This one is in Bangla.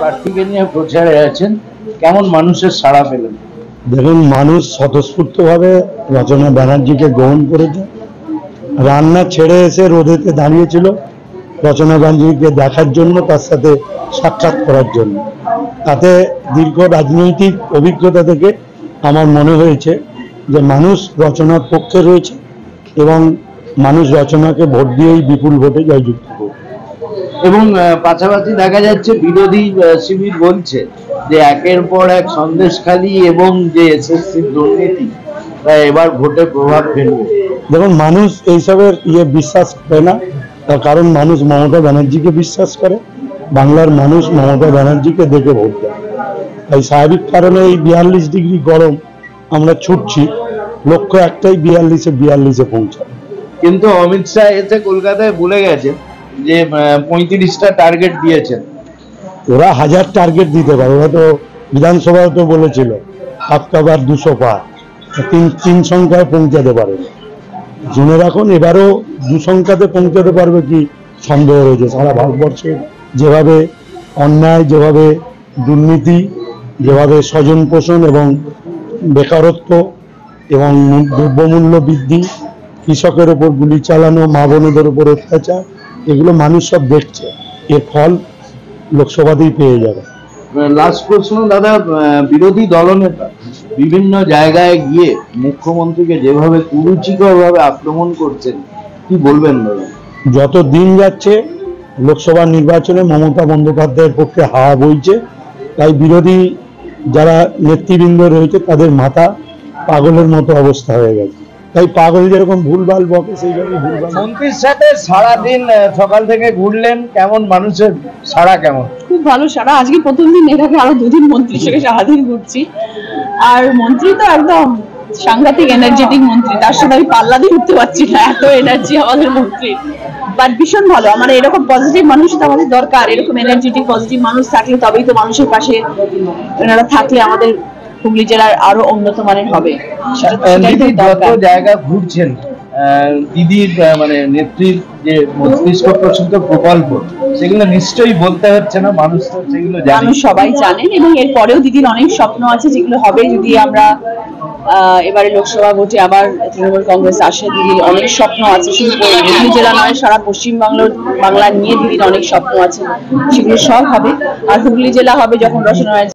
প্রার্থীকে নিয়ে প্রচারে আছেন, কেমন মানুষের সাড়া পেলেন? দেখুন, মানুষ স্বতঃস্ফূর্তভাবে রচনা ব্যানার্জিকে গ্রহণ করেছে। রান্না ছেড়ে এসে রোদেতে দাঁড়িয়েছিল রচনা ব্যানার্জিকে দেখার জন্য, তার সাথে সাক্ষাৎ করার জন্য। তাতে দীর্ঘ রাজনৈতিক অভিজ্ঞতা থেকে আমার মনে হয়েছে যে মানুষ রচনার পক্ষে রয়েছে এবং মানুষ রচনাকে ভোট দিয়েই বিপুল ভোটে জয়যুক্ত করবে। এবং পাশাপাশি দেখা যাচ্ছে বিরোধী শিবির বলছে যে একের পর এক সন্দেশখালী এবং যে এসএসসির দুর্নীতি এবার ভোটে প্রভাব ফেলবে। দেখুন, মানুষ এইসবের বিশ্বাস করে না, তার কারণ মানুষ মমতা ব্যানার্জিকে বিশ্বাস করে। বাংলার মানুষ মমতা ব্যানার্জিকে দেখে ভোট দেয়। তাই স্বাভাবিক কারণে এই 42 ডিগ্রি গরম আমরা ছুটছি, লক্ষ্য একটাই 42-এ পৌঁছানো। কিন্তু অমিত শাহ এসে কলকাতায় বলে গেছেন যে 35টা টার্গেট দিয়েছেন। ওরা 1000 টার্গেট দিতে পারে, ওরা তো বিধানসভায় তো বলেছিল আপকাবার 200 পার, তিন সংখ্যায় পৌঁছাতে পারে। জেনে রাখুন, এবারও 2 সংখ্যাতে পৌঁছাতে পারবে কি সন্দেহ রয়েছে। সারা ভারতবর্ষে যেভাবে অন্যায়, যেভাবে দুর্নীতি, যেভাবে স্বজন পোষণ এবং বেকারত্ব এবং দ্রব্যমূল্য বৃদ্ধি, কৃষকের ওপর গুলি চালানো, মা বোনেদের উপর অত্যাচার, এগুলো মানুষ সব দেখছে। এর ফল লোকসভাতেই পেয়ে যাবে। লাস্ট প্রশ্ন দাদা, বিরোধী দলনেতা বিভিন্ন জায়গায় গিয়ে মুখ্যমন্ত্রীকে যেভাবে কুরুচিকরভাবে আক্রমণ করছেন, কি বলবেন দাদা? যত দিন যাচ্ছে লোকসভা নির্বাচনে মমতা বন্দ্যোপাধ্যায়ের পক্ষে হাওয়া বইছে। তাই বিরোধী যারা নেতৃবৃন্দ রয়েছে তাদের মাথা পাগলের মতো অবস্থা হয়ে গেছে। তাই পাগল যেরকম ভুলভাল বকে, সেইভাবে ভুলভাল। মন্ত্রীর সাথে সারাদিন সকাল থেকে ঘুরলেন, কেমন মানুষের সাড়া? কেমন? খুব ভালো সাড়া। আজকে প্রথম দিন, এর আগে আরো 2 দিন মন্ত্রীর সাথে সারাদিন ঘুরছি। আর মন্ত্রী তো একদম সাংঘাতিক এনার্জেটিক মন্ত্রী, তার সাথে আমি পাল্লা দিয়ে উঠতে পারছি না, এত এনার্জি আমাদের মন্ত্রী। বাট ভীষণ ভালো। আমার এরকম পজিটিভ মানুষ তো আমাদের দরকার। এরকম এনার্জেটিক পজিটিভ মানুষ থাকলে তবেই তো মানুষের পাশে এনারা থাকলে আমাদের হুগলি জেলার আরো উন্নত মানের হবে। যত জায়গা ঘুরছেন, দিদির মানে নেত্রীর যে মস্তিষ্ক প্রসূত প্রকল্প, সেগুলো নিশ্চয়ই বলতে হচ্ছে না, মানুষ তো সেগুলো জানে, সবাই জানেন। এবং এর পরেও দিদির অনেক স্বপ্ন আছে যেগুলো হবে যদি আমরা এবারে লোকসভা ভোটে আবার তৃণমূল কংগ্রেস আসে। দিদির অনেক স্বপ্ন আছে, শুধু হুগলি জেলা নয়, সারা বাংলা নিয়ে দিদির অনেক স্বপ্ন আছে, সেগুলো সব হবে। আর হুগলি জেলা হবে যখন রচনা